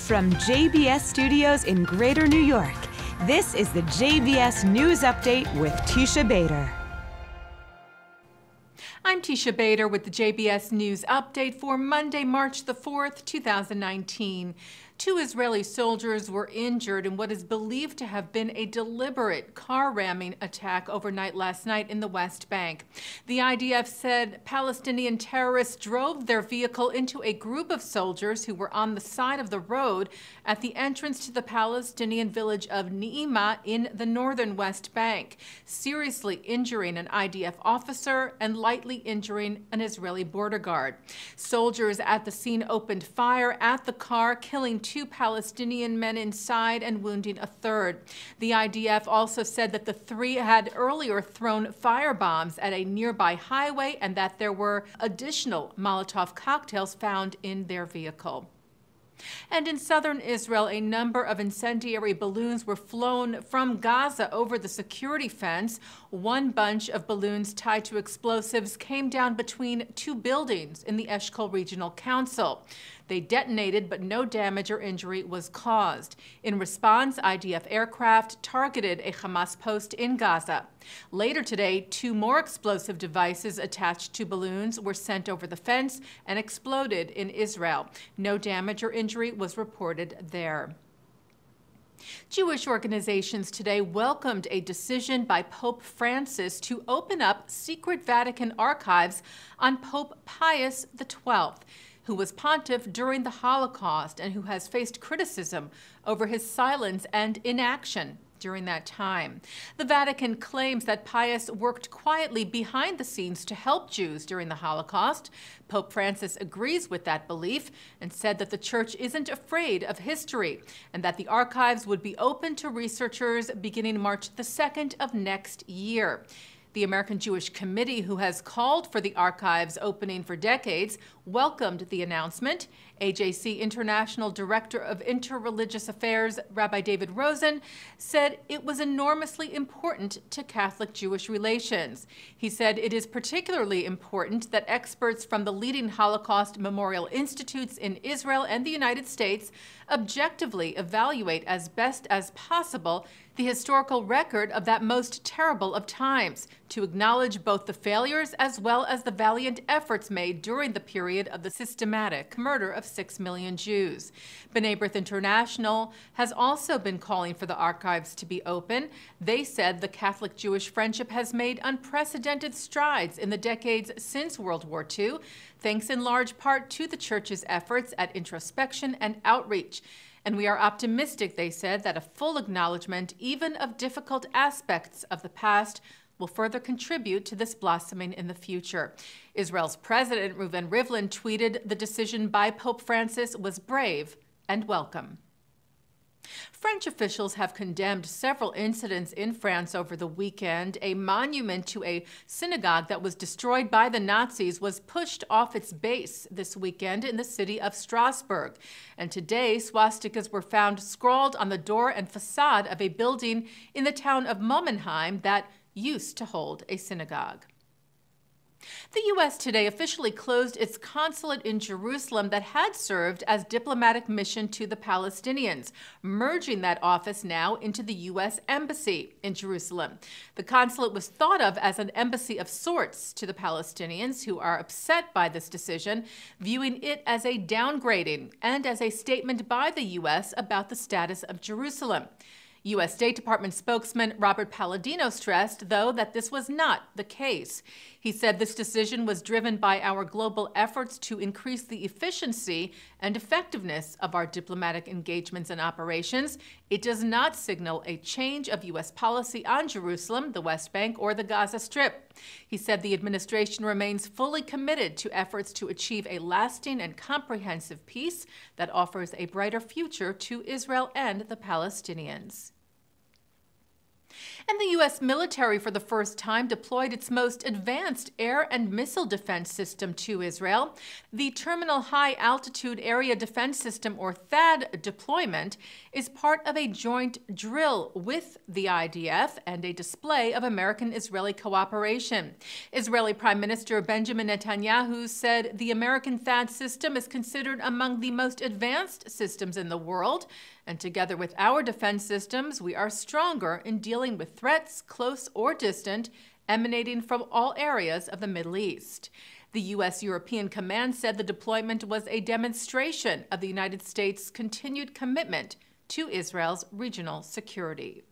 From JBS Studios in Greater New York, this is the JBS News Update with Teisha Bader. I'm Teisha Bader with the JBS News Update for Monday, March the 4th, 2019. 2 Israeli soldiers were injured in what is believed to have been a deliberate car ramming attack overnight last night in the West Bank. The IDF said Palestinian terrorists drove their vehicle into a group of soldiers who were on the side of the road at the entrance to the Palestinian village of Ni'ima in the northern West Bank, seriously injuring an IDF officer and lightly injuring an Israeli border guard. Soldiers at the scene opened fire at the car, killing 2 Palestinian men inside and wounding a third. The IDF also said that the 3 had earlier thrown firebombs at a nearby highway and that there were additional Molotov cocktails found in their vehicle. And in southern Israel, a number of incendiary balloons were flown from Gaza over the security fence. One bunch of balloons tied to explosives came down between 2 buildings in the Eshkol Regional Council. They detonated, but no damage or injury was caused. In response, IDF aircraft targeted a Hamas post in Gaza. Later today, 2 more explosive devices attached to balloons were sent over the fence and exploded in Israel. No damage or injury was reported there. Jewish organizations today welcomed a decision by Pope Francis to open up secret Vatican archives on Pope Pius XII, who was pontiff during the Holocaust and who has faced criticism over his silence and inaction during that time. The Vatican claims that Pius worked quietly behind the scenes to help Jews during the Holocaust. Pope Francis agrees with that belief and said that the Church isn't afraid of history and that the archives would be open to researchers beginning March the 2nd of next year. The American Jewish Committee, who has called for the archives opening for decades, welcomed the announcement. AJC International Director of Interreligious Affairs, Rabbi David Rosen, said it was enormously important to Catholic-Jewish relations. He said it is particularly important that experts from the leading Holocaust memorial institutes in Israel and the United States objectively evaluate as best as possible the historical record of that most terrible of times, to acknowledge both the failures as well as the valiant efforts made during the period of the systematic murder of 6 million Jews. B'nai B'rith International has also been calling for the archives to be open. They said the Catholic-Jewish friendship has made unprecedented strides in the decades since World War II, thanks in large part to the Church's efforts at introspection and outreach. And we are optimistic, they said, that a full acknowledgement, even of difficult aspects of the past, will further contribute to this blossoming in the future. Israel's President Reuven Rivlin tweeted the decision by Pope Francis was brave and welcome. French officials have condemned several incidents in France over the weekend. A monument to a synagogue that was destroyed by the Nazis was pushed off its base this weekend in the city of Strasbourg. And today, swastikas were found scrawled on the door and facade of a building in the town of Momenheim that used to hold a synagogue. The U.S. today officially closed its consulate in Jerusalem that had served as diplomatic mission to the Palestinians, merging that office now into the U.S. Embassy in Jerusalem. The consulate was thought of as an embassy of sorts to the Palestinians, who are upset by this decision, viewing it as a downgrading and as a statement by the U.S. about the status of Jerusalem. U.S. State Department spokesman Robert Palladino stressed, though, that this was not the case. He said this decision was driven by our global efforts to increase the efficiency and effectiveness of our diplomatic engagements and operations. It does not signal a change of U.S. policy on Jerusalem, the West Bank, or the Gaza Strip. He said the administration remains fully committed to efforts to achieve a lasting and comprehensive peace that offers a brighter future to Israel and the Palestinians. And the U.S. military, for the first time, deployed its most advanced air and missile defense system to Israel. The Terminal High Altitude Area Defense System, or THAAD, deployment is part of a joint drill with the IDF and a display of American-Israeli cooperation. Israeli Prime Minister Benjamin Netanyahu said the American THAAD system is considered among the most advanced systems in the world, and together with our defense systems, we are stronger in dealing with threats, close or distant, emanating from all areas of the Middle East. The U.S. European Command said the deployment was a demonstration of the United States' continued commitment to Israel's regional security.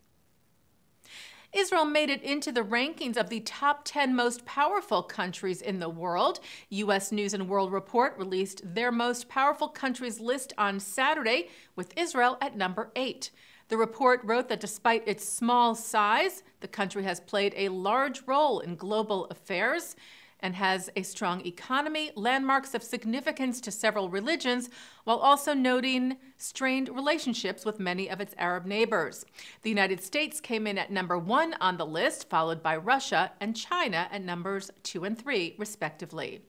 Israel made it into the rankings of the top 10 most powerful countries in the world. U.S. News & World Report released their most powerful countries list on Saturday, with Israel at number 8. The report wrote that despite its small size, the country has played a large role in global affairs and has a strong economy, landmarks of significance to several religions, while also noting strained relationships with many of its Arab neighbors. The United States came in at number 1 on the list, followed by Russia and China at numbers 2 and 3, respectively.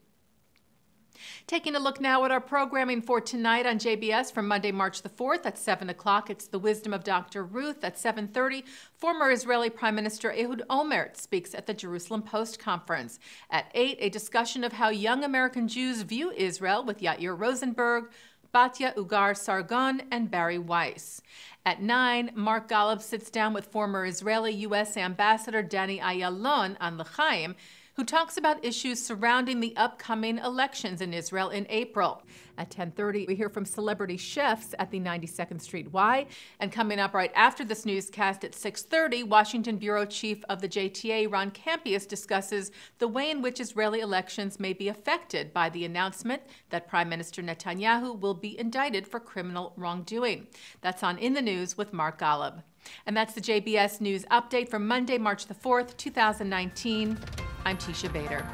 Taking a look now at our programming for tonight on JBS for Monday, March the 4th at 7 o'clock. It's The Wisdom of Dr. Ruth. At 7:30, former Israeli Prime Minister Ehud Olmert speaks at the Jerusalem Post Conference. At 8, a discussion of how young American Jews view Israel with Yair Rosenberg, Batya Ugar-Sargon, and Barry Weiss. At 9, Mark Golub sits down with former Israeli U.S. Ambassador Danny Ayalon on L'chaim, who talks about issues surrounding the upcoming elections in Israel in April. At 10:30, we hear from celebrity chefs at the 92nd Street Y. And coming up right after this newscast at 6:30, Washington Bureau Chief of the JTA, Ron Campius, discusses the way in which Israeli elections may be affected by the announcement that Prime Minister Netanyahu will be indicted for criminal wrongdoing. That's on In the News with Mark Golub. And that's the JBS News Update for Monday, March the 4th, 2019. I'm Teisha Bader.